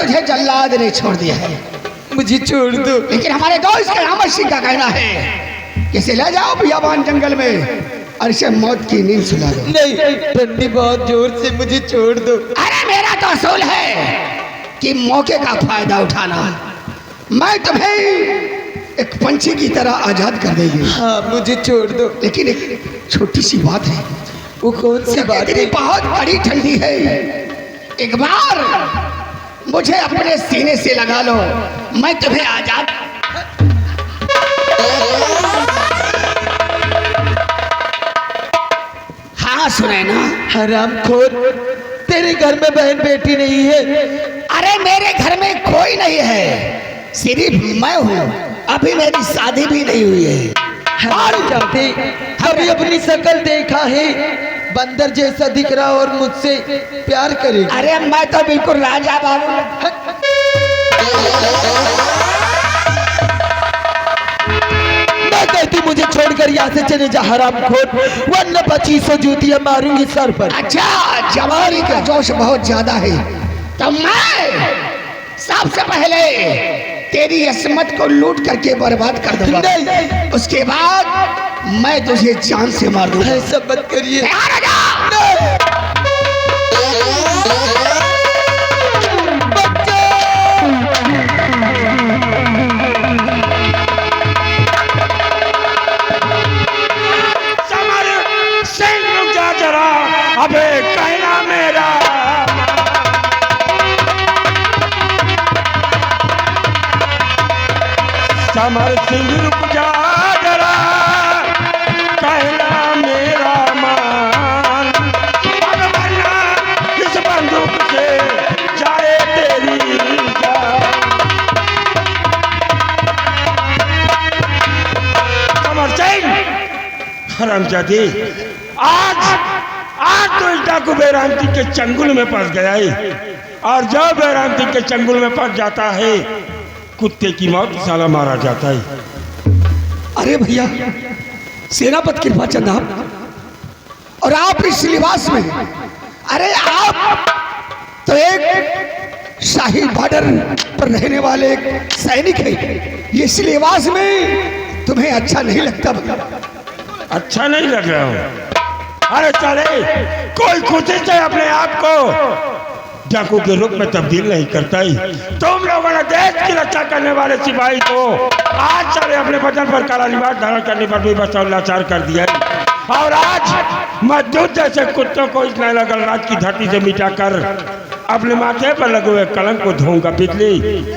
तुझे जल्लाद ने छोड़ दिया है, मुझे छोड़ दो। लेकिन हमारे दोस्त के अमर सिंह का कहना है कि इसे ले जाओ बियाबान जंगल में और इसे मौत की नींद सुला दो। नहीं ठंडी बहुत जोर से, मुझे छोड़ दो। अरे मेरा तो असूल है कि मौके का फायदा उठाना। मैं तुम्हें एक पंछी की तरह आजाद कर देगी। हाँ मुझे छोड़ दो। लेकिन एक छोटी सी बात है। वो कौन सी बात है? बहुत बड़ी ठंडी है। एक बार मुझे अपने सीने से लगा लो, मैं तुम्हें आजाद। हाँ सुने ना हरामखोर, तेरे घर में बहन बेटी नहीं है? अरे मेरे घर में कोई नहीं है, सिर्फ मैं हूँ। अभी मेरी शादी भी नहीं हुई है। और जाते कभी अपनी शक्ल देखा है? बंदर जैसा दिख रहा और मुझसे प्यार करेगा। अरे मैं तो बिल्कुल राजा बाबू। मैं कहती मुझे छोड़कर यहाँ से चले जा हरामखोर, वरना 2500 जूतियां मारूंगी सर पर। अच्छा, जवानी का जोश बहुत ज्यादा है तो मैं सबसे पहले तेरी अस्मत को लूट करके बर्बाद कर दूंगा। नहीं। उसके बाद मैं तुझे जान से मार दूंगा। ऐसा मत करिए। समर सिंह रुक जा जरा, अबे कहना मेरा। समर सिंह रुक जा जरा, कहना मेरा मान। अब वरना इस बंदूक से जाए तेरी जान। समर सिंह, हरामजादी, आज तो इस डाकू बेरामती के चंगुल में फंस गया है। और जब बेरामती के चंगुल में फंस जाता है, कुत्ते की मौत साला मारा जाता है। अरे भैया, सेनापति कृपाचंद आप, और आप इस लिबास में, अरे आप तो एक शाही बॉर्डर पर रहने वाले एक सैनिक है। ये इस लिबास में तुम्हें अच्छा नहीं लगता भैया? अच्छा नहीं लग रहा हूँ? अरे चले, कोई खुशी से अपने आप को डाकू के रूप में तब्दील नहीं करता ही। तुम लोगों ने देश की रक्षा करने वाले सिपाही को आज सारे अपने बदन पर काला लिबास धारण करने पर भी बस लाचार कर दिया। और आज मजदूर जैसे कुत्तों को इस नैला गणराज की धरती से मिटाकर अपने माथे पर लगे हुए कलंक को धोऊंगा। पिछली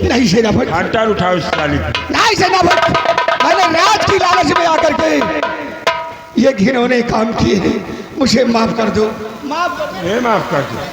नहीं सेनापति, हंटर उठाओ इस साली। नहीं सेनापति, मैंने राज की लालच में आकर के ये घिनौने काम किए हैं। मुझे माफ कर दो, माफ कर दो।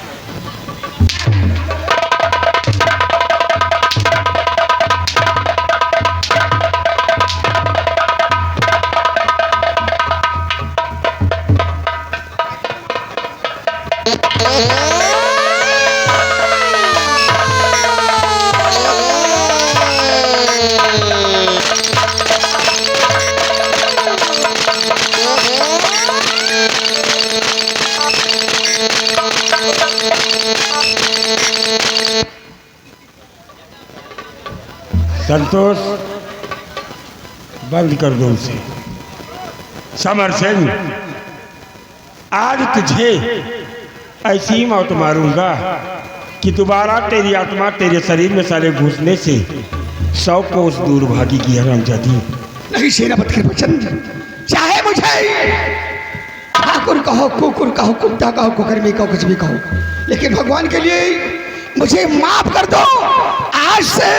संतोष, बंद कर दो उसे। समर सिंह, आज तुझे ऐसी मौत मारूंगा कि दोबारा तेरी आत्मा तेरे शरीर में सारे घुसने से 100 कोस दूर भागेगी। हरामजादी। नहीं सेनापति कृपाचंद, चाहे मुझे ठाकुर कहो, कुकुर कहो, कुत्ता कहो, कुकर्मी कहो, कुछ भी कहो, लेकिन भगवान के लिए मुझे माफ कर दो। आज से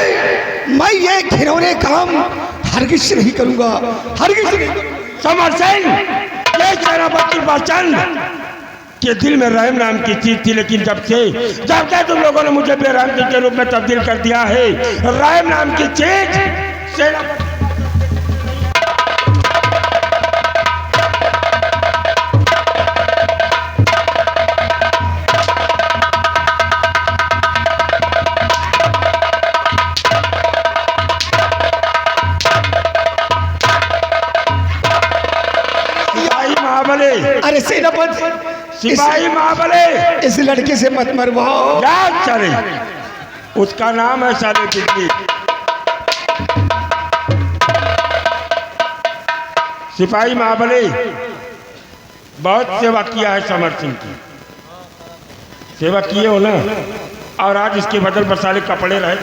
मैं ये घिनौने काम हरगिज नहीं करूंगा, हरगिज नहीं। समर सिंह, ये सेनापति कृपाचंद के दिल में रहम नाम की चीज थी, लेकिन जब से तुम लोगों ने मुझे बेरहमी के रूप में तब्दील कर दिया है, रहम नाम की चीज सेनापति अरे सेनापति, सिपाही महाबली, इस लड़के से मत मरवाओ। याद चले, उसका नाम है साले बिजली। सिपाही महाबली बहुत सेवा किया है समर सिंह की, सेवा किए हो ना, और आज इसके बदल पर साले कपड़े रहे तो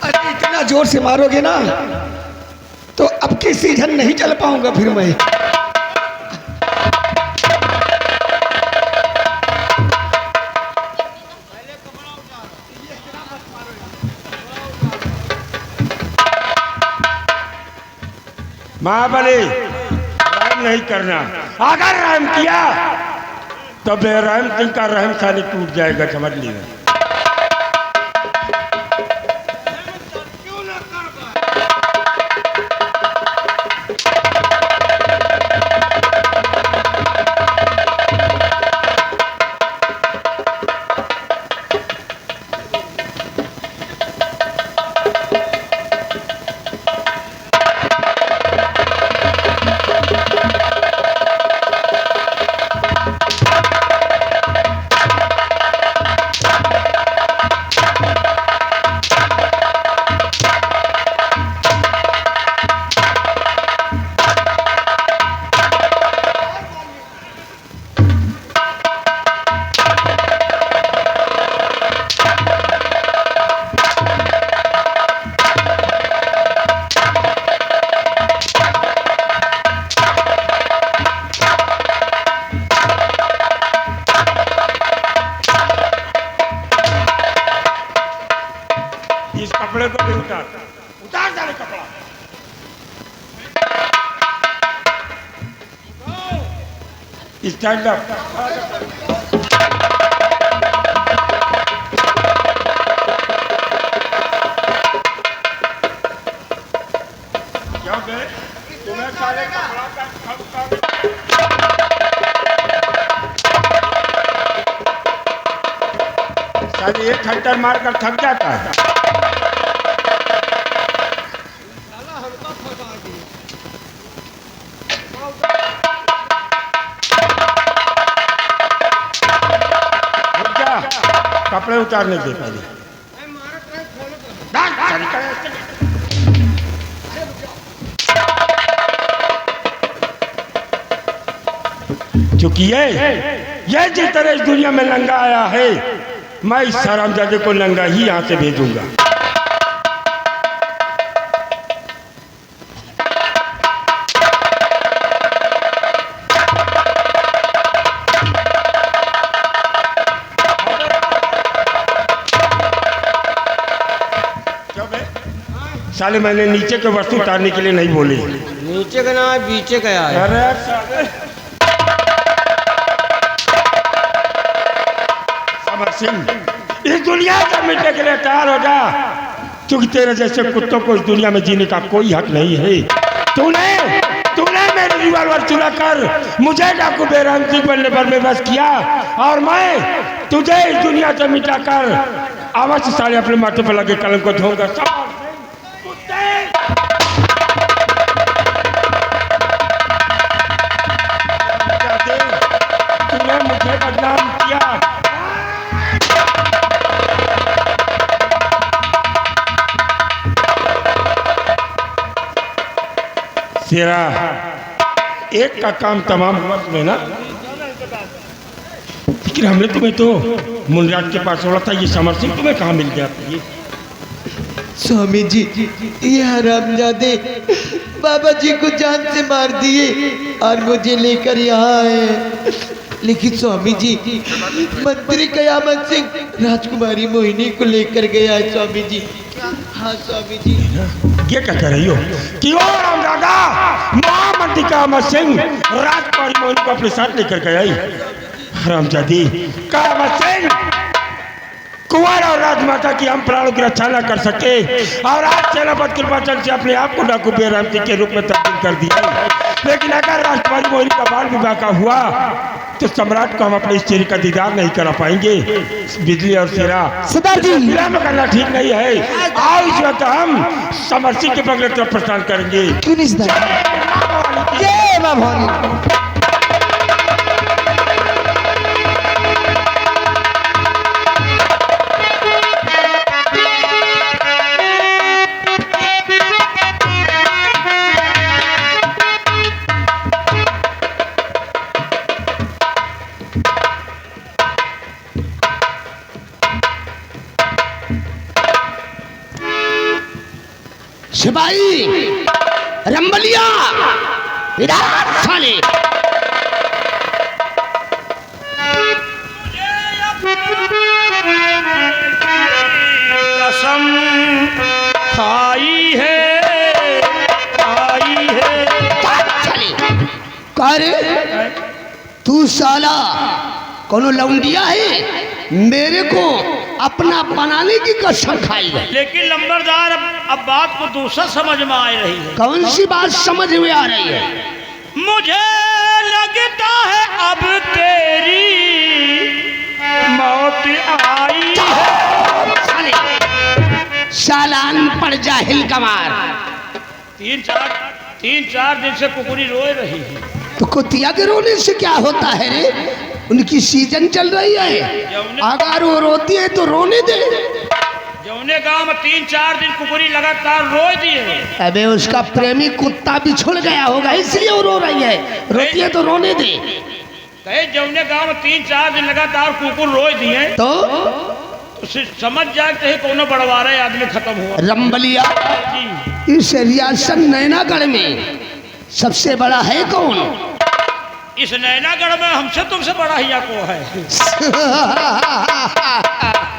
अरे इतना जोर से मारोगे ना तो अब की सीजन नहीं चल पाऊंगा फिर मैं। महाबली रहम नहीं करना, अगर रहम किया तो बेरहम सिंह का रहम साले टूट जाएगा, समझ लीजिए। इस कपड़े को भी उतार, उतार साले कपड़ा। Stand up. क्यों बे? तुम्हें साले कपड़ा का साले एक खट्टर मार कर थक जाता है। कपड़े उतारने दे पहले। चूंकि ये जिस तरह इस दुनिया में नंगा आया है, मैं इस हरामजादे को नंगा ही यहाँ से भेजूंगा। साले मैंने नीचे के वस्तु उतारने के लिए नहीं बोली। नीचे का ना पीछे का है। अरे साले समर सिंह, इस दुनिया से मिटने के लिए तैयार हो जा, क्योंकि तेरे जैसे कुत्तों को इस दुनिया में जीने का कोई हक नहीं है। तूने मेरे रिवॉल्वर चुरा कर मुझे डाकू बेरहम सिंह बनने पर बेबस किया, और मैं तुझे इस दुनिया से मिटा कर अवश्य साले अपने माथे पर लगे कलम को धोऊंगा। तूने मुझे बदनाम किया, शेरा एक का काम तमाम हुआ तुम्हें ना, लेकिन हमने तुम्हें तो मुनराज के पास छोड़ा था, ये समर सिंह तुम्हें कहाँ मिल गया? ये स्वामी जी, ये हरामजादे बाबा जी को जान से मार दिए और मुझे लेकर यहाँ आए। लेकिन स्वामी जी, मंत्री कयामत सिंह राजकुमारी मोहिनी को लेकर गया है स्वामी जी। हाँ स्वामी जी। ये क्या कह रही हो कि वो रामदादा महामंत्री कयामत सिंह राजकुमारी मोहिनी को अपने साथ लेकर गया? हरामजादी कयामत सिंह, कुंवर और राजमाता की हम प्राणों की रक्षा न कर सके और आज सेनापति कृपाचंद से अपने आप को डाकू बेराम सिंह के रूप में तब्दील कर दिया। लेकिन अगर राजकुमारी मोहिनी का बाल विवाह का हुआ तो सम्राट को हम अपनी स्त्री का दीदार नहीं करा पाएंगे। बिजली और सिरा सरदार जी विलम्ब करना ठीक नहीं है। आओ इस वक्त हम समर सिंह के बगल तरफ प्रस्थान करेंगे। क्यों नहीं सरदार? जय मां भवानी। सिपाही रंबलिया इधर साले। कसम खाई है कर तू साला कोनो लौंडिया है, मेरे को अपना बनाने की कसम खाई है। लेकिन लंबरदार अब बात को दूसरा समझ में आ रही है। कौन सी बात समझ में आ रही है? मुझे लगता है अब तेरी मौत आई है। साले सालान पर जाहिल कमार। तीन चार दिन से कुकुरी रोए रही है। तो कुतिया के रोने से क्या होता है रे? उनकी सीजन चल रही है, अगर वो रोती है तो रोने दे। जौने गांव में 3-4 दिन कुकुरी लगातार रोए दिए। अबे उसका प्रेमी कुत्ता भी छोड़ गया होगा इसलिए वो रो रही है, रोती है तो रोने दे। कहे जौने गांव में 3-4 दिन लगातार कुकुर रोए दिए तो समझ जाते हैं कोनो बड़वारा आदमी खत्म हुआ। रंबलिया जी इस रियासत नैनागढ़ में सबसे बड़ा है कौन? इस नैनागढ़ में हमसे तुमसे बड़ा हिया को है।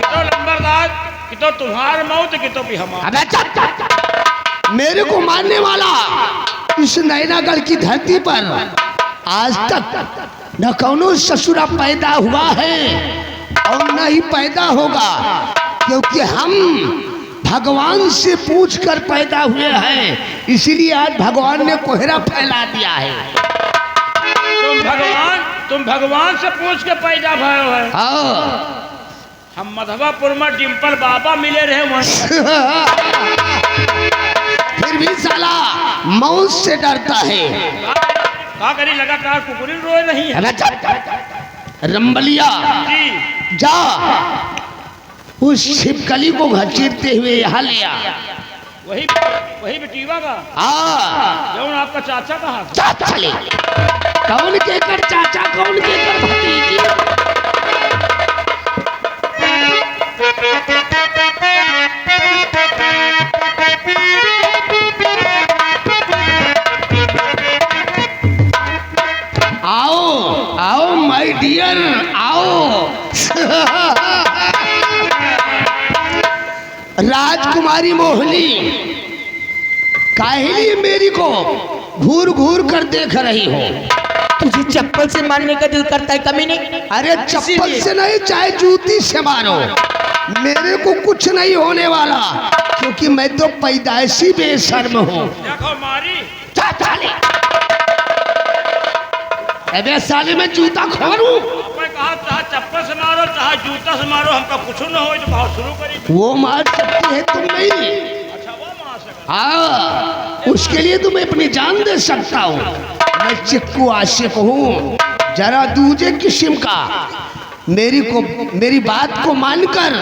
तो लंबरदार कि तो तुम्हार मौत की तो भी हमारा। अबे चुप! मेरे को मारने वाला इस नैनागढ़ की धरती पर आज तक न कौनो ससुरा पैदा हुआ है और न ही पैदा होगा, क्योंकि हम भगवान से पूछ कर पैदा हुए हैं, इसीलिए आज भगवान ने कोहरा फैला दिया है। तुम भगवान से पूछ के पैदा भय है। हाँ। हम मधवापुर में डिम्पल बाबा मिले रहे वहीं। फिर भी साला मौत से डरता है। का करी लगातार कुकुरी रोए नहीं है। अबे चुप! रंबलिया जी जा उस छिपकली को घसीटते हुए यहाँ ले आ। वही बेटीवा का जौन आपका चाचा कहा था। चाचा ले कौन के कर चाचा, कौन के कर भतीजी? आओ आओ माय डियर आओ। राजकुमारी मोहिनी काहे लिए मेरी को घूर घूर कर देख रही हो? तुझे चप्पल से मारने का दिल करता है कमीने? अरे चप्पल से नहीं, चाहे जूती से मारो, मेरे को कुछ नहीं होने वाला, क्योंकि मैं तो पैदाइशी बेशर्म हूँ। देखो मारी अबे साले में जूता खोलूं? आपने कहा चाहे चप्पल से मारो चाहे जूता से मारो, हमका कुछ न हो तो बहुत शुरू करी। वो मार सकती है तुम नहीं। अच्छा वो मार सकता। हाँ, उसके लिए तो मैं अपनी जान दे सकता हूँ। मैं चिक्कू आशिक हूँ, जरा दूसरे किस्म का। मेरी बात को मानकर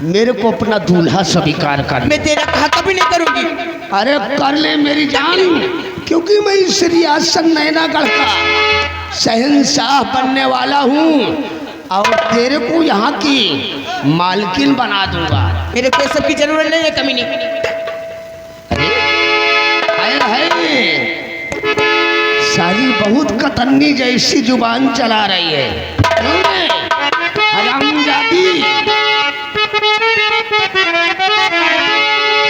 मेरे को अपना दूल्हा स्वीकार कर। मैं तेरा कहा कभी नहीं करूंगी। अरे कर ले मेरी जान, क्योंकि मैं इस रियासत नैनागढ़ का शहंशाह बनने वाला हूँ और तेरे को यहाँ की मालकिन बना दूंगा। मेरे को सब की जरूरत नहीं है कमीने। है सारी बहुत कतन्नी जैसी जुबान चला रही है। हरामजादी,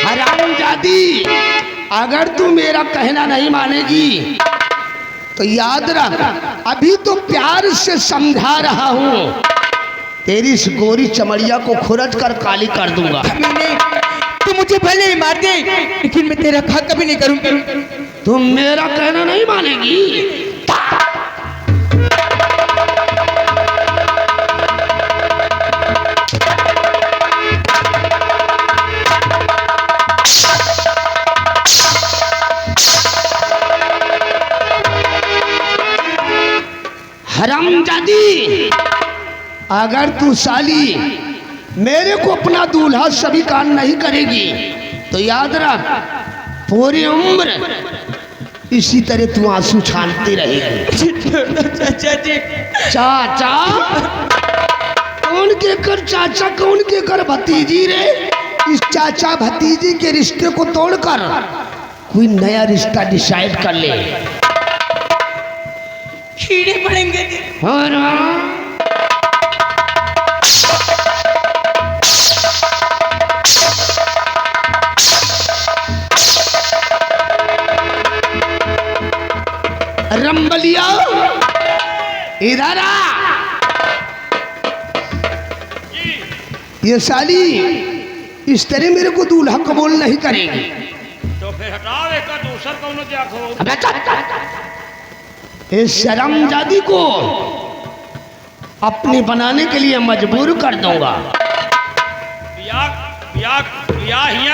हरामजादी, अगर तू मेरा कहना नहीं मानेगी तो याद रख, अभी तो प्यार से समझा रहा हूँ, तेरी इस गोरी चमड़िया को खुरच कर काली कर दूंगा। मैंने तू मुझे भले ही मार दे, लेकिन मैं तेरा खा कभी नहीं करूंगी। तुम मेरा कहना नहीं मानेगी। हरामजादी, अगर तू साली मेरे को अपना दूल्हा स्वीकार नहीं करेगी तो याद रख, पूरी उम्र इसी तरह तू आंसू छानती रहेगी। चाचा जी, चाचा कौन के कर चाचा, कौन के कर भतीजी रे? इस चाचा भतीजी के रिश्ते को तोड़कर कोई नया रिश्ता डिसाइड कर ले। कीड़े पड़ेंगे। हाँ ना? रंबलिया इधर आ। ये साली इस तरह मेरे को दूल्हा कबूल नहीं करेगी। तो फिर हटाओ एक दूसर कौन देखो। अबे चल। इस शर्मजादी को अपनी बनाने के लिए मजबूर कर दूंगा। हिया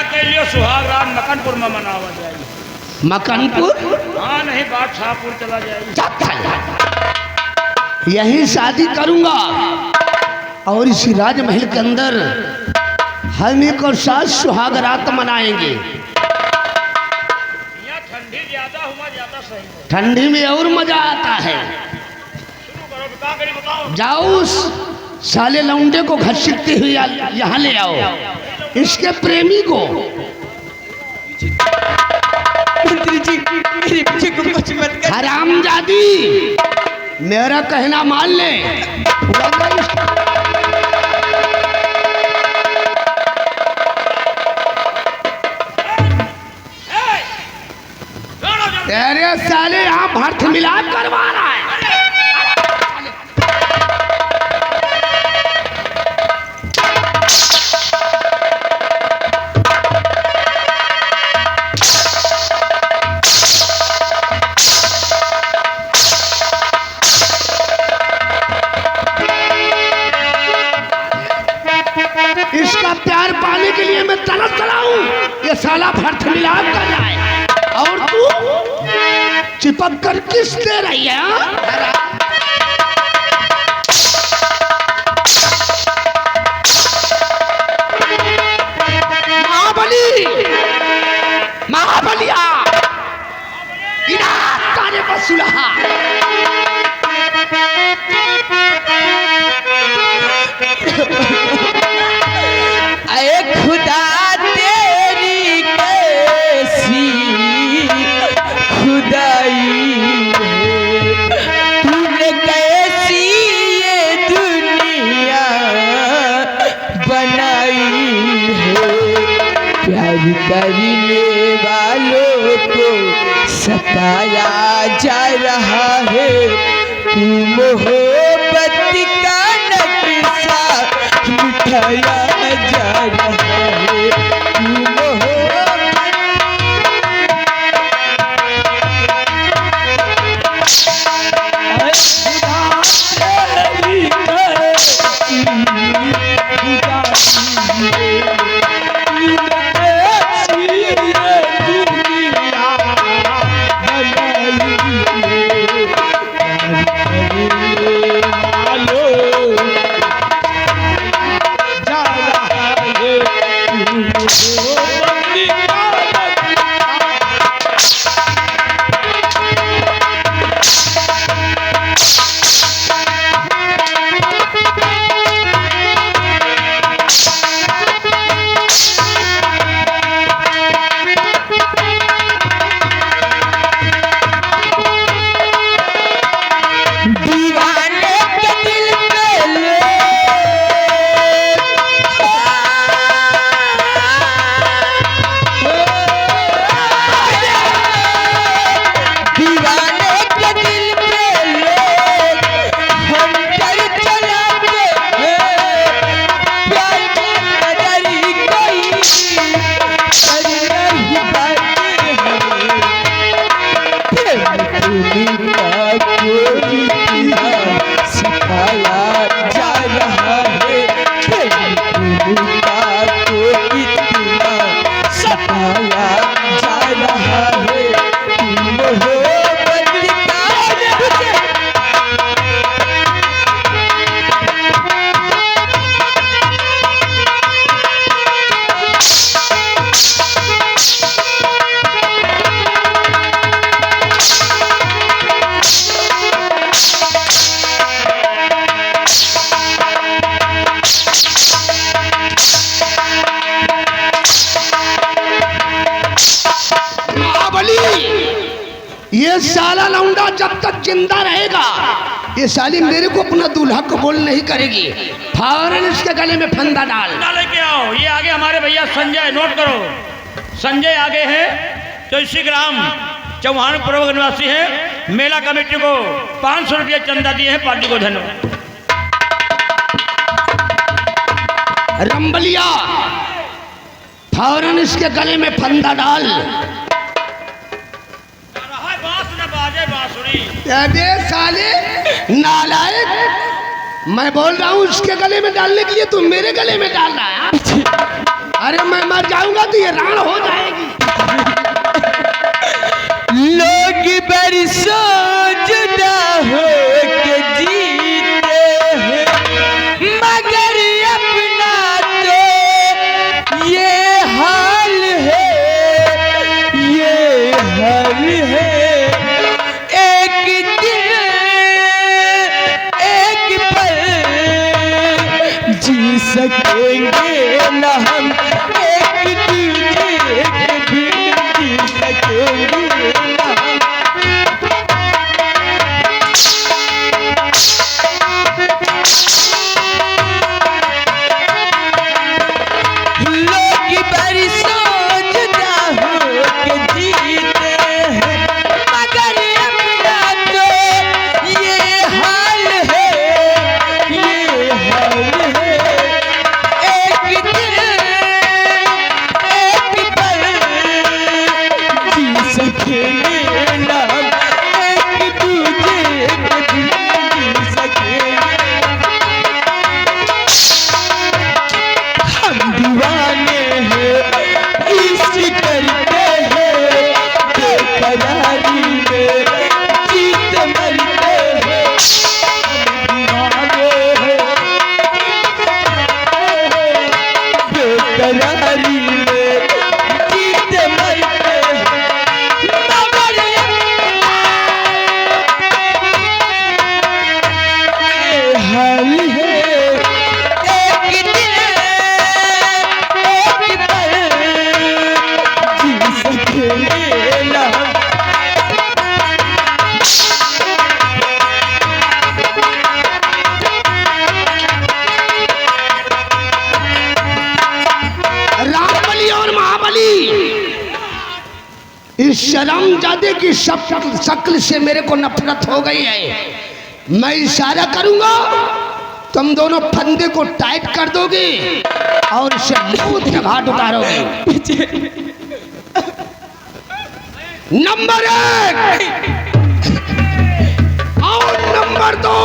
के लिए सुहाग रात मकनपुर में मनावा जाएगी। मकनपुर? हाँ नहीं, बादशाहपुर चला जाएगी। यही शादी करूंगा और इसी राजमहल के अंदर हम एक और साथ सुहाग रात मनाएंगे। ठंडी ज्यादा हुआ ज्यादा सही है। ठंडी में और मजा आता है। शुरू करो, क्या करी बताओ। जाओ उस साले लौंडे को घसीटते हुए यहाँ ले आओ, इसके प्रेमी को। मंत्री जी, मेरे पीछे को कुछ मत कर। हरामजादी, मेरा कहना मान ले। तेरे साले यहाँ भर्थ मिलाप करवा रहा है। इसका प्यार पाने के लिए मैं तड़प खड़ा हूँ। ये साला भर्थ मिलाप कर रहा है और तू चिपक कर किस दे रही है? महाबली, महाबलिया, इना तारे बसुलहा। अरे खुदा तेरी कैसी खुदाई है, तूने कैसी ये दुनिया बनाई है। प्यार करने वालों को सताया जा रहा है, तू मोहब्बत का नक्शा मिटाया जा रहा है, तू मोहब्बत। जा रहा है लौंडा जब तक जिंदा रहेगा ये साली मेरे को अपना दूल्हा कबूल नहीं करेगी। फौरन इसके गले में फंदा डाल। फंदा लेके आओ। ये आगे हमारे भैया संजय, नोट करो, संजय आगे हैं तो इसी ग्राम चौहानपुर निवासी है। मेला कमेटी को 500 रुपये चंदा दिए हैं, पार्टी को धन्यवाद। रंबलिया फौरन इसके गले में फंदा डाल। अरे साले नालायक, मैं बोल रहा हूँ उसके गले में डालने के लिए तू मेरे गले में डाल रहा है। अरे मैं मर जाऊंगा तो ये राण हो जाएगी। लोग बरसों जुदा हो के जीते हैं, मगर अपना तो ये हाल है, ये हाल है। एक दिन एक पल जी सकेंगे न हम, एक दूजे के बिन जी सकेंगे न हम। लोग बरसों जुदा हो के जीते हैं, मगर अपना तो ये हाल है, ये हाल है। एक दिन एक पल जी सकेंगे न हम, एक दूजे के बिन जी सकेंगे। हम दीवाने हैं इश्क करते हैं, बेकरारी में जीत मरते हैं। हम दीवाने हैं बेकरारी में जीत मरते हैं, मगर ये हाल है। एक दिन एक पल जी सकेंगे न हम। रामबली और महाबली इस शर्मजादे की शक्ल से मेरे को नफरत हो गई है। मैं इशारा करूंगा, तुम दोनों फंदे को टाइट कर दोगे और इसे मूंछ के घाट उतारोगे। नंबर 1 और नंबर 2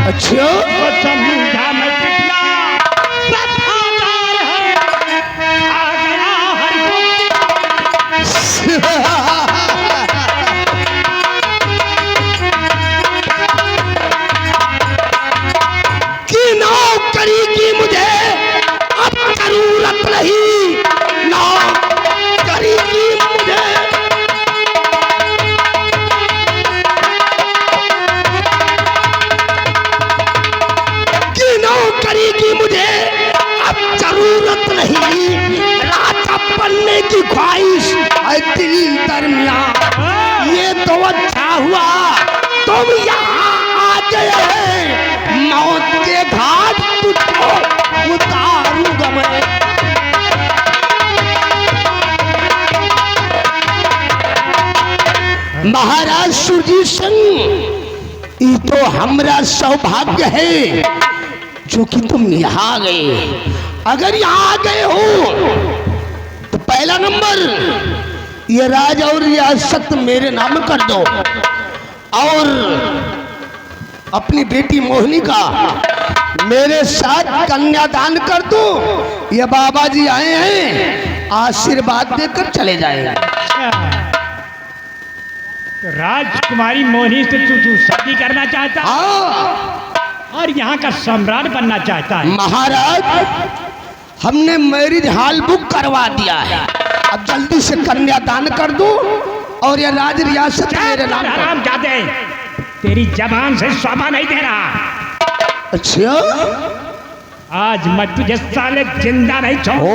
अच्छा समझा मैं कितना वफादार है, आ गया कि नौकरी की मुझे अब जरूरत नहीं, नौकरी की मुझे नौकरी की मुझे अब जरूरत नहीं, राजा बनने की ख्वाहिश है दिल दरमियान। ये तो अच्छा हुआ तुम यहाँ आ गए, मौत के घाट तुझको उतारूंगा मैं। महाराज सुरजीत सिंह, ये तो हमारा सौभाग्य है जो कि तुम यहाँ आ गए। अगर यहाँ आ गए हो तो पहला नंबर ये राज और रियासत मेरे नाम कर दो, और अपनी बेटी मोहिनी का मेरे साथ कन्यादान कर दो। ये बाबा जी आए हैं, आशीर्वाद देकर चले जाएंगे। तो राजकुमारी मोहिनी से तू शादी करना चाहता है हाँ और यहाँ का सम्राट बनना चाहता है। महाराज, हमने मैरिज हॉल बुक करवा दिया है। अब जल्दी से कन्यादान कर दो और ये राज रियासत मेरे नाम पर। आराम जाते, तेरी जबान से शोभा नहीं दे रहा। अच्छा, आज मैं तुझे साले जिंदा नहीं छोड़। ओ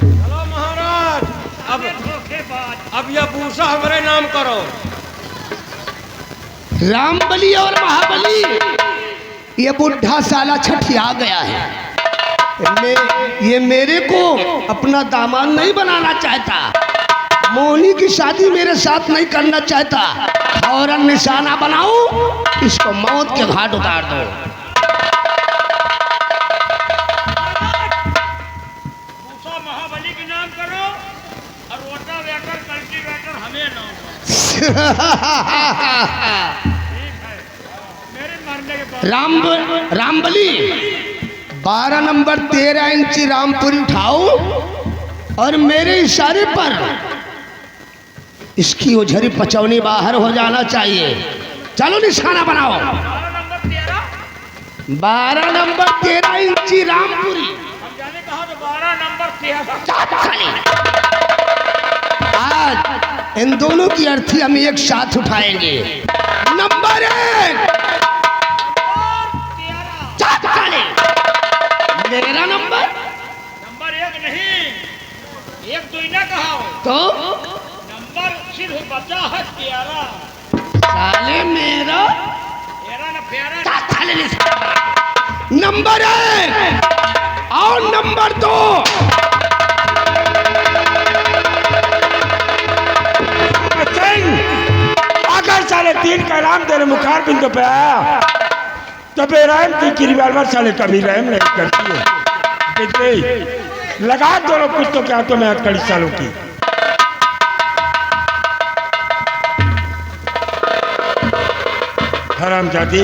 चलो महाराज, अब यह भूसा हमारे नाम करो। रामबली और महाबली, ये बुढ़ा साला छठिया गया है। ये मेरे को अपना दामाद नहीं बनाना चाहता। मोहिनी की शादी मेरे साथ नहीं करना चाहता। फौरन निशाना बनाओ, इसको मौत के घाट उतार दो। भूसा महाबली के नाम करो और रोटावेटर कल्टीवेटर हमें नाम करो। मेरे मरने के बाद रामबली 12 नंबर 13 इंची रामपुरी उठाओ और मेरे इशारे पर इसकी उझरी पचौनी बाहर हो जाना चाहिए। चलो निशाना बनाओ। 12 नंबर 13 इंची रामपुरी। हम जाने कहा तो 12 नंबर 13। आज इन दोनों की अर्थी हम एक साथ उठाएंगे। नंबर 1 मेरा नंबर। नंबर 1 नहीं, 1 2 ना कहा तो नंबर सिर्फ बचा है 13। साले मेरा 13 ना प्यारा। नंबर 1 और नंबर 2। अगर साले 3 का नाम तेरे मुखार बिंदु पे आया तो बेरहम की रिवाल्वर साले कभी रहम नहीं करती है। बिजली लगा दोनों कुछ तो क्या तो मैं कड़ी सालों की। हरामजादी,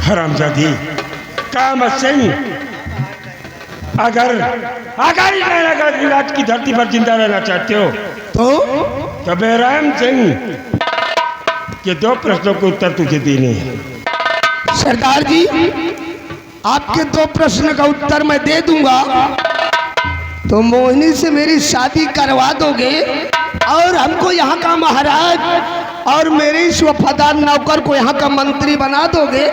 हरामजादी काम सिंह, अगर इस इलाज की धरती पर जिंदा रहना चाहते हो तो बेरहम सिंह के 2 प्रश्नों के उत्तर तुझे देने हैं। सरदार जी, आपके 2 प्रश्न का उत्तर मैं दे दूंगा तो मोहिनी से मेरी शादी करवा दोगे और हमको यहाँ का महाराज और मेरे इस वफादार नौकर को यहाँ का मंत्री बना दोगे।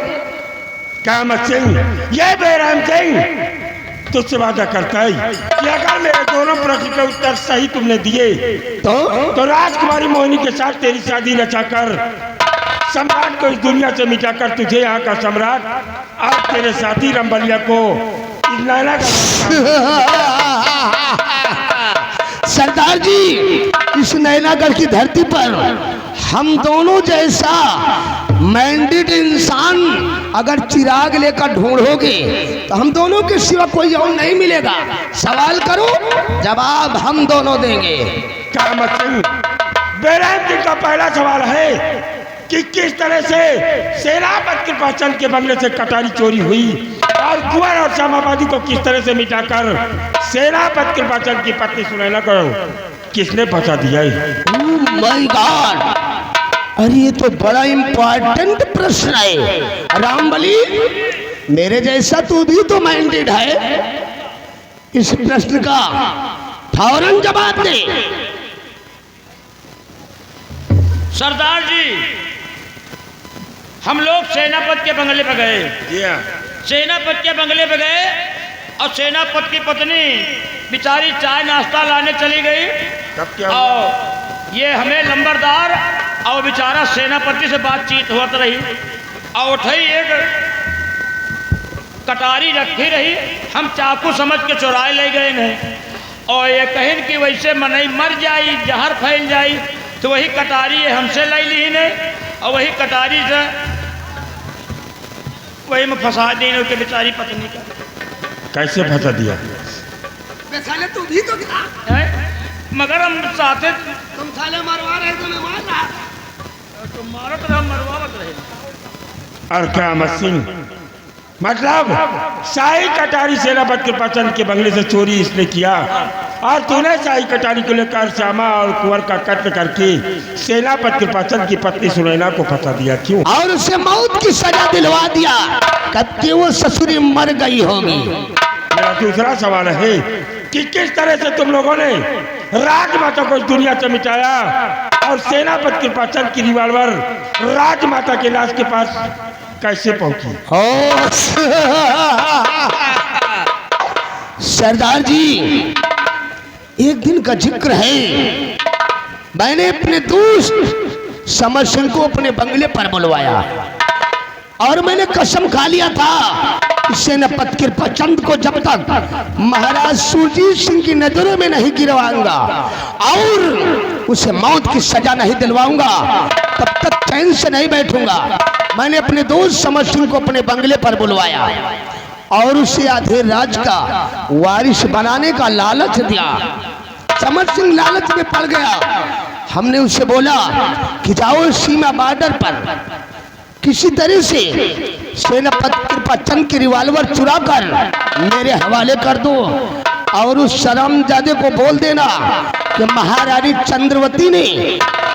काम सिंह, ये बेरहम सिंह तुझसे वादा करता है कि अगर मेरे दोनों प्रश्न के उत्तर सही तुमने दिए तो राजकुमारी मोहिनी के साथ तेरी शादी रचाकर सम्राट को इस दुनिया से मिटाकर तुझे यहाँ का सम्राट और तेरे साथी रंबलिया को इस नैना का सरदार जी, इस नैनागढ़ की धरती पर हम दोनों जैसा मैंडेट इंसान अगर चिराग लेकर ढूंढोगे तो हम दोनों के सिवा कोई और नहीं मिलेगा। सवाल करो, जवाब हम दोनों देंगे। काम सिंह, बेरहम सिंह का पहला सवाल है कि किस तरह से सेनापति कृपाचंद के बंगले से कटारी चोरी हुई और कुंवर और श्यामाबादी को किस तरह से मिटाकर सेनापति कृपाचंद की पत्नी सुनैना को किसने फंसा दिया है? ओह माय गॉड, अरे ये तो बड़ा इम्पोर्टेंट प्रश्न है। रामबली, मेरे जैसा तू भी तो माइंडेड है, इस प्रश्न का फौरन जवाब दे। सरदार जी, हम लोग सेनापति के बंगले पर गए। सेनापति के बंगले पर गए और सेनापति की पत्नी बेचारी चाय नाश्ता लाने चली गई। तब क्या और ये हमें लंबरदार और बेचारा सेनापति से बातचीत होती रही और उठई एक कटारी रखी रही। हम चाकू समझ के चुराए ले गए नहीं और ये कहीं कि वैसे मनई मर जाई, जहर फैल जाई, तो वही कटारी ये हमसे ले ली नहीं और वही कटारी से वही में फंसा दी उनके बेचारी पत्नी का। कैसे फंसा दिया? अबे साले तू भी तो गिरा। हैं? मगर हम चाहते तुम साले मरवा रहे तो मैं मार रहा। तुम मारो तो हम मरवावत रहे। और क्या मसीन मतलब शाही कटारी सेनापति कृपाचंद के बंगले से चोरी इसने किया और तूने शाही कटारी को लेकर श्यामा और कुंवर का कत्ल करके सेनापति कृपाचंद की पत्नी सुनैना को फंसा दिया। क्यों? और उसे मौत की सजा दिलवा दिया। कब के वो ससुरी मर गई होगी। मेरा दूसरा सवाल है कि किस तरह से तुम लोगों ने राजमाता को इस दुनिया से मिटाया और सेनापति कृपाचंद की रिवॉल्वर राजमाता के लाश के पास कैसे पहुंची? ओ सरदार जी, एक दिन का जिक्र है। मैंने अपने दोस्त समर सिंह को अपने बंगले पर बुलवाया और मैंने कसम खा लिया था सेनापति कृपाचंद को जब तक महाराज सुरजीत सिंह की नजरों में नहीं गिरवाऊंगा और उसे मौत की सजा नहीं दिलवाऊंगा तब तक चैन से नहीं बैठूंगा। मैंने अपने दोस्त समर सिंह को अपने बंगले पर बुलवाया और उसे आधे राज का वारिस बनाने का लालच दिया। समर सिंह लालच में पड़ गया। हमने उसे बोला कि जाओ सीमा बॉर्डर पर किसी तरह से सेनापति कृपाचंद की रिवॉल्वर चुरा कर मेरे हवाले कर दो और उस शर्मजादे को बोल देना कि महारानी चंद्रवती ने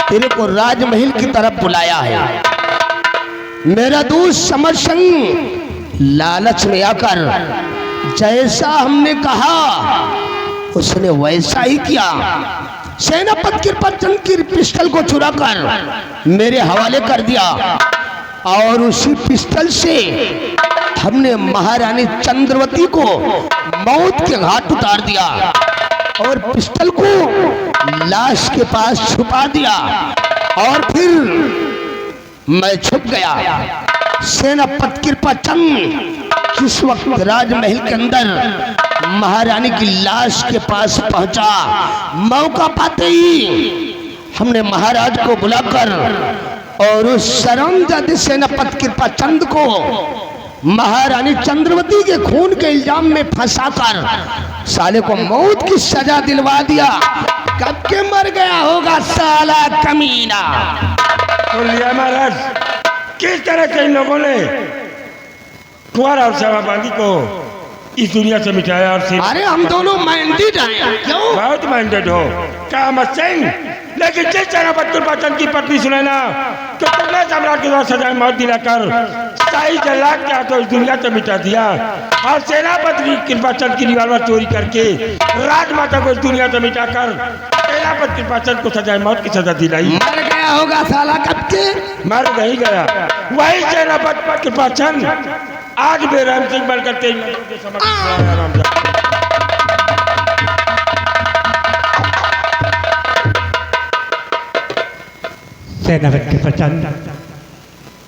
तेरे को राजमहल की तरफ बुलाया है। मेरा दोस्त समर सिंह लालच में आकर जैसा हमने कहा उसने वैसा ही किया। सेनापति कृपाचंद की पिस्टल को चुरा कर मेरे हवाले कर दिया और उसी पिस्टल से हमने महारानी चंद्रवती को मौत के घाट उतार दिया और पिस्टल को लाश के पास छुपा दिया और फिर मैं छुप गया। सेनापति कृपाचंद किस वक्त राजमहल के अंदर महारानी की लाश के पास पहुंचा, मौका पाते ही हमने महाराज को बुलाकर और उस शर्मजादे सेनापति कृपाचंद को महारानी चंद्रवती के खून के इल्जाम में फंसाकर साले को मौत की सजा दिलवा दिया। कब के मर गया होगा साला कमीना। तो लिया महाराज, किस तरह से इन लोगों ने कुंवर और श्यामा बांदी को इस दुनिया से मिटाया और अरे हम दोनों माइंडेड हैं। क्यों? बहुत माइंडेड हो क्या मत सिंह, लेकिन जिस सेनापति कृपाचंद की पत्नी सुनैना तो तुमने सम्राट के द्वारा सजाए मौत दिलाकर शाही जल्लाद के हाथों इस दुनिया से मिटा दिया और सेनापति कृपाचंद की रिवॉल्वर चोरी करके राजमाता को इस दुनिया से मिटाकर सेनापति कृपाचंद को सजाए मौत की सजा दिलाई। मर गया होगा साला कब के। मर नहीं गया, वही सेनापति कृपाचंद आज बेरहम सिंह बनकर के समझ सेनापति कृपाचंद,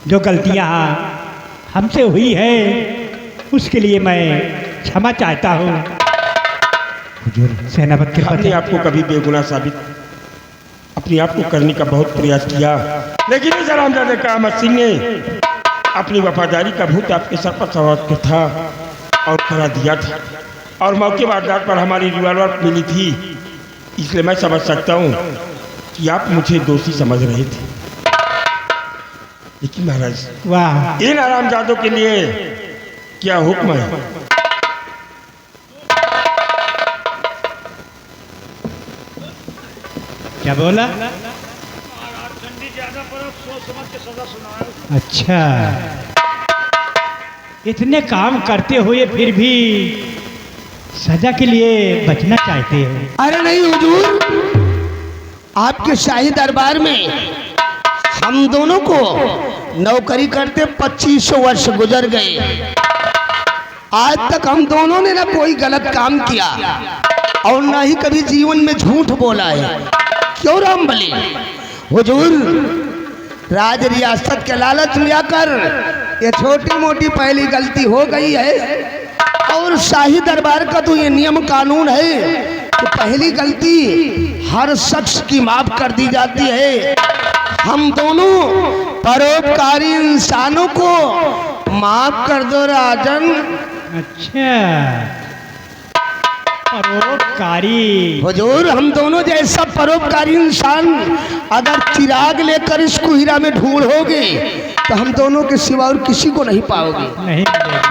जो गलतियां हमसे हुई है उसके लिए मैं क्षमा चाहता हूँ। हुजूर सेनापति अपने कृपाचंद, आप को कभी बेगुनाह साबित अपने आप को करने का बहुत प्रयास किया, लेकिन इस हरामजादे का अहमद सिंह ने अपनी वफादारी का भूत आपके सर पर सवार किया था और करा दिया था और मौके वारदात पर हमारी रिवॉल्वर मिली थी। इसलिए मैं समझ सकता हूँ कि आप मुझे दोषी समझ रहे थे, लेकिन महाराज वाह, इन हरामजादों के लिए क्या हुक्म है? क्या बोला? ठंडी ज्यादा पर सोच समझ के सजा सुनाओ। अच्छा, इतने काम करते हुए फिर भी सजा के लिए बचना चाहते हो? अरे नहीं हुजूर, आपके शाही दरबार में हम दोनों को नौकरी करते 2500 वर्ष गुजर गए। आज तक हम दोनों ने ना कोई गलत काम किया और ना ही कभी जीवन में झूठ बोला है। क्यों रामबली? हुजूर, राज रियासत के लालच में आकर ये छोटी मोटी पहली गलती हो गई है और शाही दरबार का तो ये नियम कानून है कि पहली गलती हर शख्स की माफ कर दी जाती है। हम दोनों परोपकारी इंसानों को माफ कर दो राजन। अच्छा, परोपकारी। हुजूर, हम दोनों जैसा परोपकारी इंसान अगर चिराग लेकर इस कुहिरा में ढूंढोगे तो हम दोनों के सिवा और किसी को नहीं पाओगे। नहीं मिलेगा,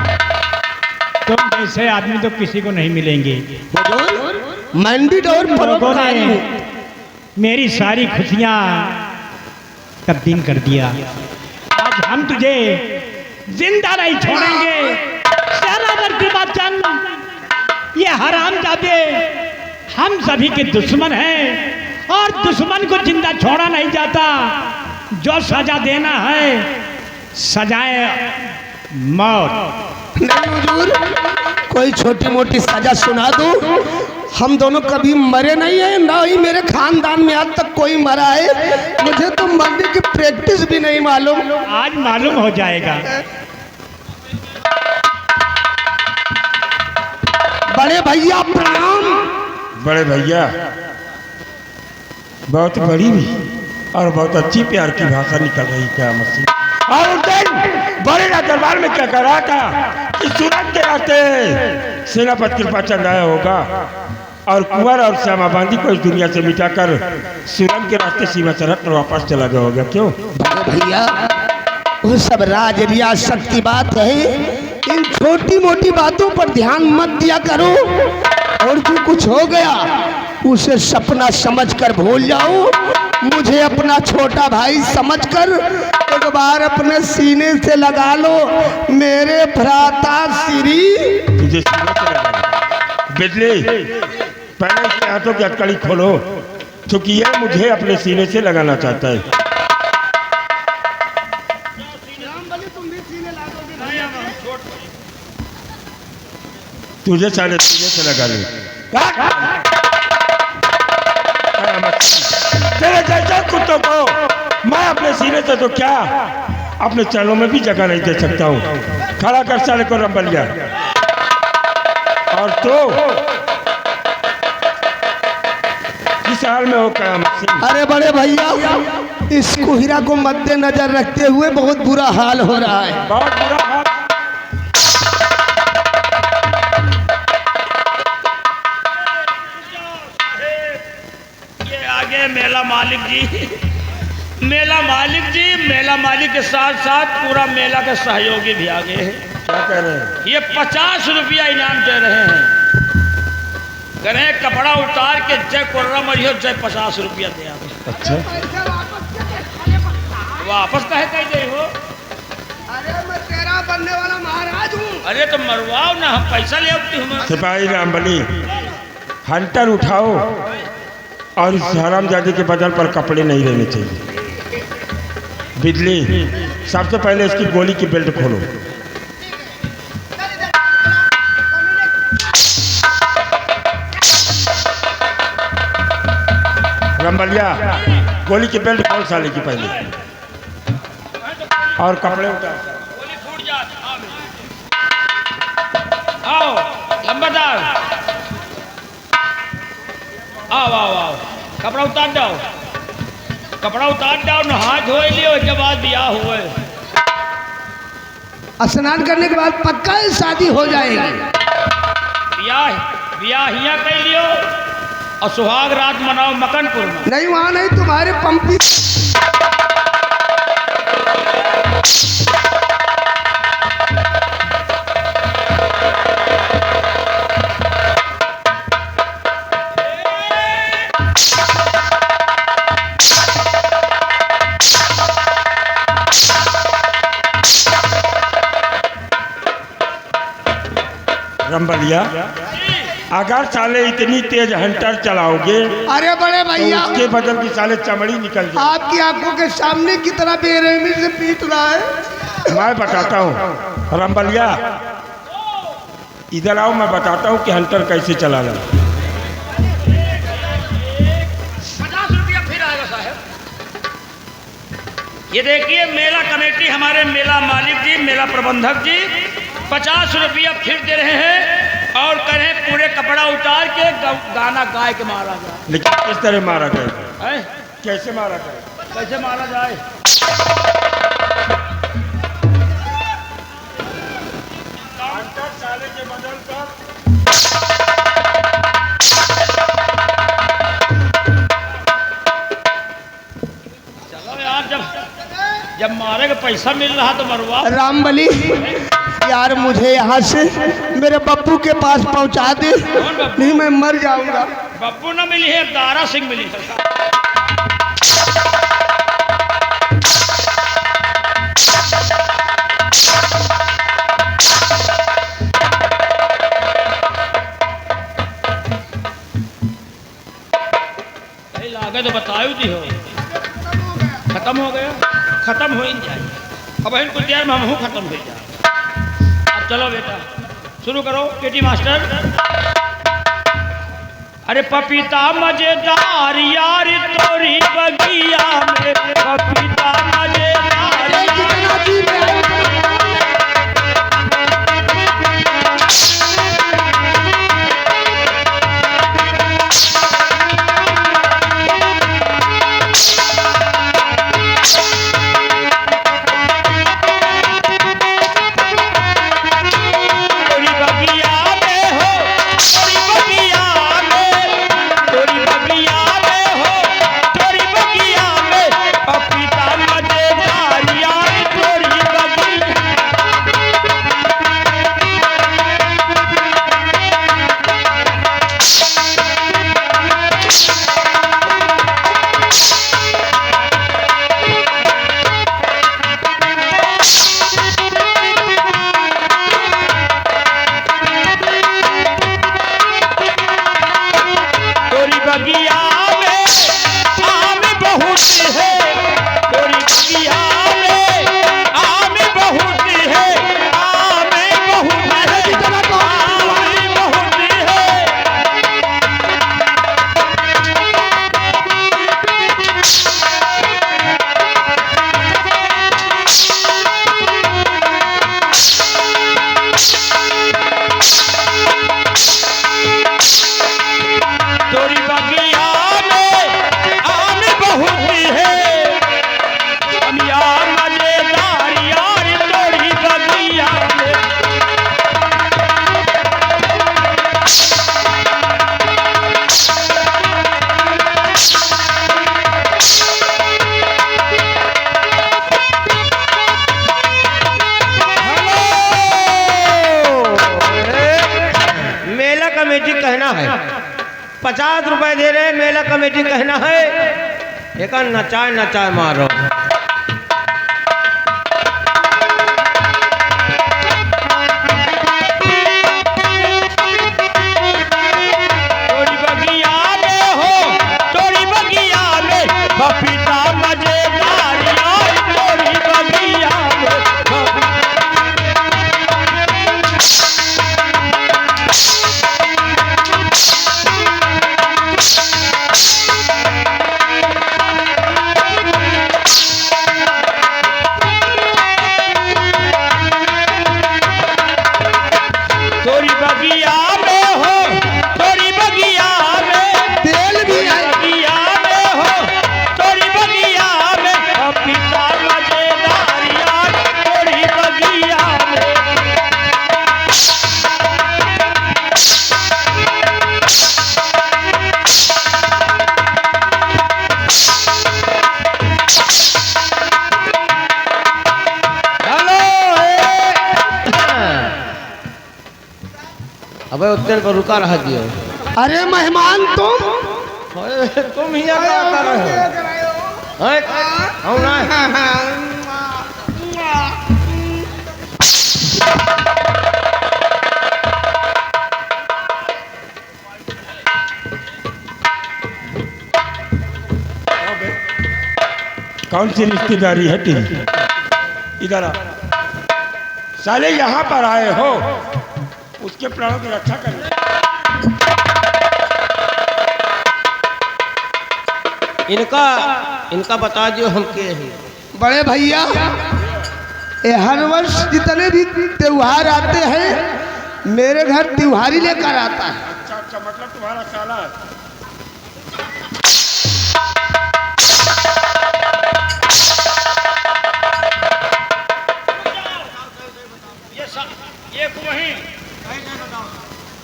तुम जैसे आदमी तो किसी को नहीं मिलेंगे। हुजूर, मंडित और लोगों परोपकारी ने मेरी सारी खुशियाँ तब्दील कर दिया। आज हम तुझे जिंदा नहीं छोड़ेंगे। शराबर की बात जान, ये हरामजादे हम सभी के दुश्मन हैं और दुश्मन को जिंदा छोड़ा नहीं जाता। जो सजा देना है सजाए मौत। नहीं हुजूर, कोई छोटी मोटी सजा सुना दो। हम दोनों कभी मरे नहीं है, ना ही मेरे खानदान में आज तक कोई मरा है। मुझे तो मरने की प्रैक्टिस भी नहीं मालूम। आज मालूम हो जाएगा। बड़े भैया प्रणाम। बड़े भैया, बहुत बड़ी भी और बहुत अच्छी प्यार की भाषा निकल रही क्या मसीह। और उस दिन बड़े ना दरबार में क्या कर रहा था कि सूरज के रास्ते सेनापति कृपा चंद आया होगा और कुंवर और श्यामा बांदी को इस दुनिया से मिटाकर सूरज के रास्ते सीमा सरहद पर वापस चला गया होगा। क्यों बड़े भैया, वो सब राज रियासत की बात है। इन छोटी मोटी बातों पर ध्यान मत दिया करो और जो कुछ हो गया उसे सपना समझकर भूल जाओ। मुझे अपना छोटा भाई समझकर एक बार अपने सीने से लगा लो। मेरे भ्राता श्री। तुझे सीने से लगा बिजली, पहले इसके हाथों की हथकड़ी खोलो, क्योंकि यह मुझे अपने सीने से लगाना चाहता है। तुझे सारे सीने से लगा ले। तेरे जैसे कुत्तों को मैं अपने सीने से तो क्या अपने चरणों में भी जगह नहीं दे सकता हूँ। खड़ा कर साले को रंबलिया। और तो किस हाल में हो क्या मसीह? अरे बड़े भैया, इस कुहिरा को मद्देनजर रखते हुए बहुत बुरा हाल हो रहा है। बहुत बुरा हाल। ये आगे मेला मालिक जी, मेला मालिक जी, मेला मालिक के साथ साथ पूरा मेला के सहयोगी भी आगे हैं। क्या कह रहे हैं? ये 50 रुपया इनाम दे रहे हैं। कह रहे हैं कपड़ा उतार के जय कोर्रा मरियो जय 50 रुपया दे आगे। अच्छा, वापस कहे कह दे हो। अरे मैं तेरा बनने वाला महाराज हूँ। अरे तो मरवाओ ना, हम पैसा ले आती हूँ। सिपाही रामबली, हंटर उठाओ और इस हरामजादे के बदन पर कपड़े नहीं रहने चाहिए। बिजली, सबसे पहले इसकी गोली की बेल्ट खोलो। रंबलिया, गोली की बेल्ट खोल साले की पहले और कपड़े उतार। गोली फूट जा। आओ लंबादार, आओ आओ आओ, कपड़ा उतार जाओ, कपड़ा उतार जाओ, नहा धो लियो, उसके बाद ब्याह हुए। स्नान करने के बाद पक्का ही शादी हो जाएगी। ब्याह हिया कर लियो और सुहाग रात मनाओ मकनपुर में। नहीं, वहाँ नहीं, तुम्हारे पंपी। रंबलिया, अगर साले इतनी तेज हंटर चलाओगे अरे बड़े तो भैया, उसके बदन की साले चमड़ी निकल जाए। आपकी आंखों के सामने कितना बेरहमी से पीट रहा है। मैं बताता हूँ रंबलिया, इधर आओ, मैं बताता हूँ कि हंटर कैसे चलाना। 50 रुपया फिर आएगा साहब। ये देखिए मेला कमेटी, हमारे मेला मालिक जी, मेला प्रबंधक जी 50 रुपया फिर दे रहे हैं और कह रहे हैं पूरे कपड़ा उतार के गाना गाय के मारा जाए। लेकिन किस तरह मारा जाए? हैं? कैसे मारा जाए? कैसे मारा जाए? हंटर साले के बदन पर चलो यार, जब मारे का पैसा मिल रहा तो मरवा। रामबली यार मुझे यहाँ से मेरे बब्बू के पास पहुँचा दे, नहीं मैं मर जाऊंगा। बब्बू ना मिली है, दारा सिंह मिली है। लागे तो बतायू दी हो, खत्म हो गया, खत्म हो ही जाए। अब कुछ देर में हम खत्म हो जाए। अब चलो बेटा शुरू करो केटी मास्टर। अरे पपीता मजेदार यार तोरी बगिया में, पपीता मजेदार कमेटी कहना है। 50 रुपए दे रहे, मेला कमेटी कहना है। एक नचाए नचाए मारो। तोरी बगिया में हो, तोरी बगिया में पपीता मजेदार यार, तोरी बगिया में अबे उतने पर रुका रहा दियो। अरे मेहमान तुम तुम ही क्या कर रहे हो? ना कौन सी रिश्तेदारी है तेरी? इधर आ साले, यहाँ पर आए हो उसके प्राणों की रक्षा कर। इनका बता दियो हम के हैं। बड़े भैया, ये हर वर्ष जितने भी त्योहार आते हैं मेरे घर त्योहारी लेकर आता है। अच्छा, मतलब तुम्हारा साला है। ये वही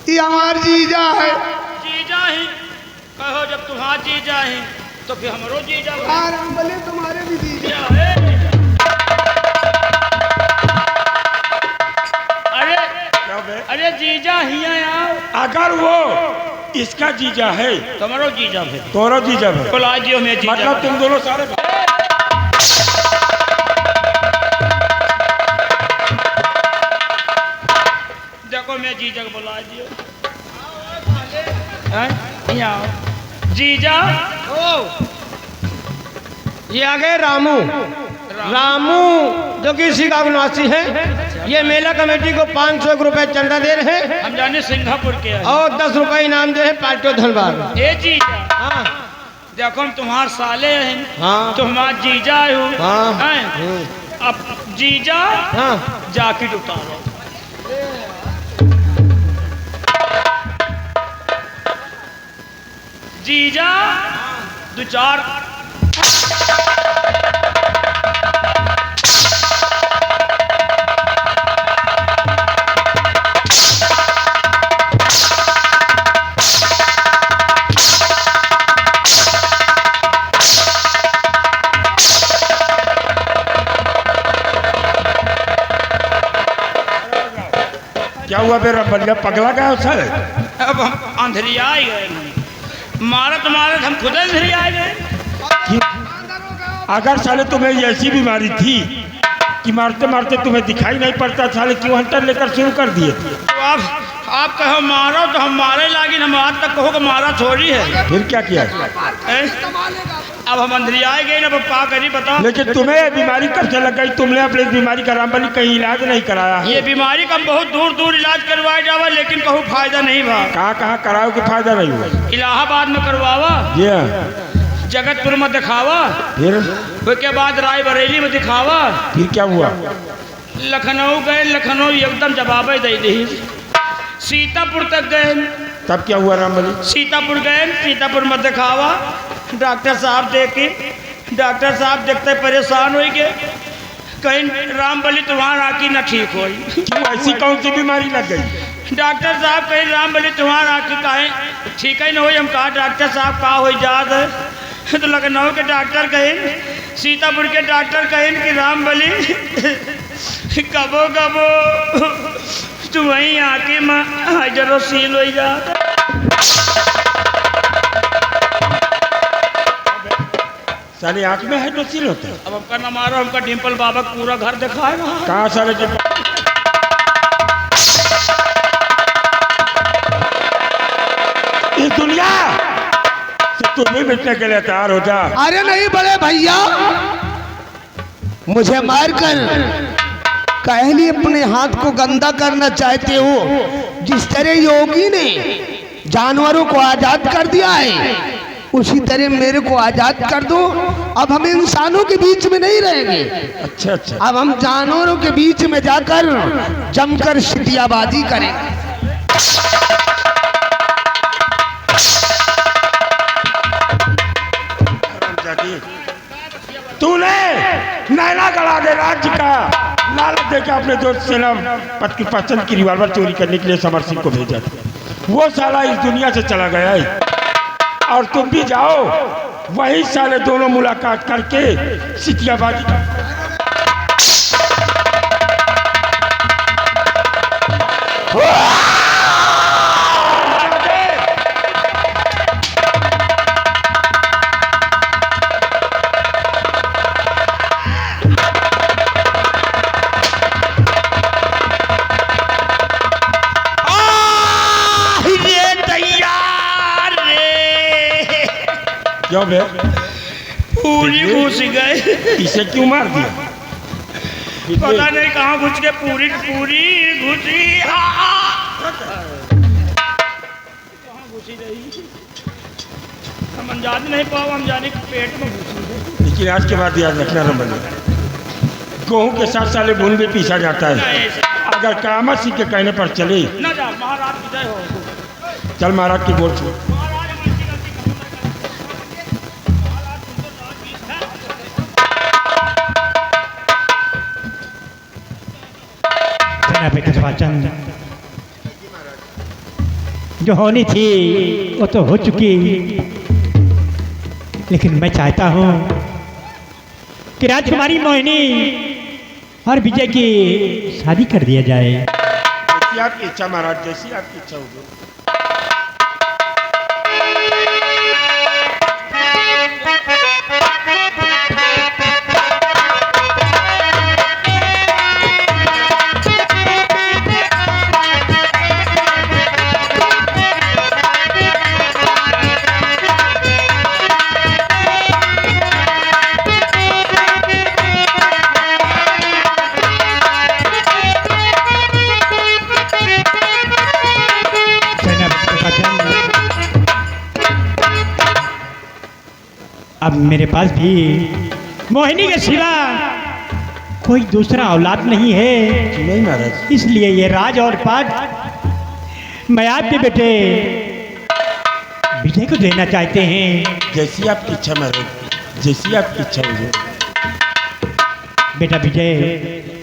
ये हमार जीजा है। जीजा ही कहो, जब तुम्हारा जीजा है तो फिर हमरो जीजा राम बले तुम्हारे भी दीजिए। अरे क्या बे? अरे जीजा हिया आओ। अगर वो इसका जीजा है तुम्हारो जीजा फिर तोरो जीजा है, बुला दियो मैं जीजा। मतलब तुम दोनों सारे देखो मैं जीजा को बुला दियो। हैं? हिया आओ जीजा। ये आ गए रामू। रामू जो कि इसी का निवासी है। ये मेला कमेटी को 500 रुपए चंदा दे रहे हैं हम जाने सिंगापुर के हैं। और 10 रुपए इनाम दे रहे हैं पार्टी धनबाद। ए जीजा हाँ देखो हम तुम्हारे साले हैं। हाँ तुम्हारा जीजा हो। हाँ। हैं? अब जीजा हाँ जाकेट उतारो। जीजा दो चार क्या हुआ मेरा बलिया पगला गया सर? अब हम अंधेरिया ही गए। मारत मारत हम खुद अंधेरिया गए। अगर साले तुम्हें ऐसी बीमारी थी कि मारते मारते तुम्हें दिखाई नहीं पड़ता, साले क्यों हंटर लेकर शुरू कर दिए? तो आप कहो मारो तो हम मारे लागिन। हम आज तक कहो कि मारा छोड़ी है। फिर क्या किया? अब हम अंधेरिया गए ना। क्या करी बताओ। लेकिन तुम्हें ये बीमारी कब से लग गई? तुमने अपनी इस बीमारी का रामबली कहीं इलाज नहीं कराया? ये बीमारी का बहुत दूर दूर इलाज करवाया जावा लेकिन कहूँ फायदा नहीं हुआ। कहाँ कराओ कि फायदा नहीं हुआ? इलाहाबाद में करवावा, ये जगतपुर में दिखावा, फिर उसके बाद रायबरेली में दिखावा, फिर क्या हुआ? लखनऊ गए। लखनऊ एकदम जवाब दे दी। सीतापुर तक गए। तब क्या हुआ रामबली? सीतापुर गए। सीतापुर में दिखावा, डॉक्टर साहब देखे। डॉक्टर साहब देखते परेशान हो गए। कहीं रामबली तुम्हारा आँखी न ठीक हो। क्यों, ऐसी कौन सी बीमारी लग गई? डॉक्टर साहब कहीं रामबली तुम्हारा आँखी काहे ठीक ही न हो। हम कहा डॉक्टर साहब कहा हो जात है। तो लखनऊ के डॉक्टर कहें, सीतापुर के डॉक्टर कहें कि रामबली कबो कबो तुम्हें आँखी में हाइड्रो सील हो जाता। साले आँख में हाइड्रोसील होता है? अब हमका न मारो। हमका डिम्पल बाबा पूरा घर दिखाएगा। कहाँ साले इस दुनिया से तुम भी मिटने के लिए तैयार हो जा। अरे नहीं बड़े भैया, मुझे मारकर कहली अपने हाथ को गंदा करना चाहते हो। जिस तरह योगी ने जानवरों को आजाद कर दिया है उसी तरह मेरे को आजाद कर दो। अब हम इंसानों के बीच में नहीं रहेंगे। अच्छा अच्छा। अब हम जानवरों के बीच में जाकर जमकर सिटियाबाजी करेंगे। तूने नैना गड़ा दे राज्य का लालच देकर अपने दोस्त सेनापति की पसंद की रिवॉल्वर चोरी करने के लिए समर सिंह को भेजा था। वो साला इस दुनिया से चला गया है और तुम भी जाओ वही साले दोनों मुलाकात करके सिटियाबाजी क्यों बे? पूरी घुस गए। इसे क्यों मार दिया? पता नहीं कहाँ घुस के पूरी पूरी घुसी। कहाँ घुसी रही हम अंदाज नहीं पाओ। हम जाने के पेट में घुसी। लेकिन आज के बाद याद रखना रमन, गेहूं के साथ साले भून भी पीसा जाता है। अगर कामत सिंह के कहने पर चले ना जा महाराज की जय हो। चल महाराज की बोल छो। चंद जो होनी थी वो तो हो चुकी। लेकिन मैं चाहता हूँ कि राजकुमारी मोहिनी और विजय की शादी कर दिया जाए। जैसी आपकी इच्छा महाराज, जैसी आपकी इच्छा होगी। अब मेरे पास भी मोहिनी के सिवा कोई दूसरा औलाद नहीं है, नहीं महाराज। इसलिए ये राज और पाठ मैं आपके बेटे विजय को देना चाहते हैं। जैसी आपकी इच्छा महाराज, जैसी आपकी इच्छा होगी। बेटा विजय,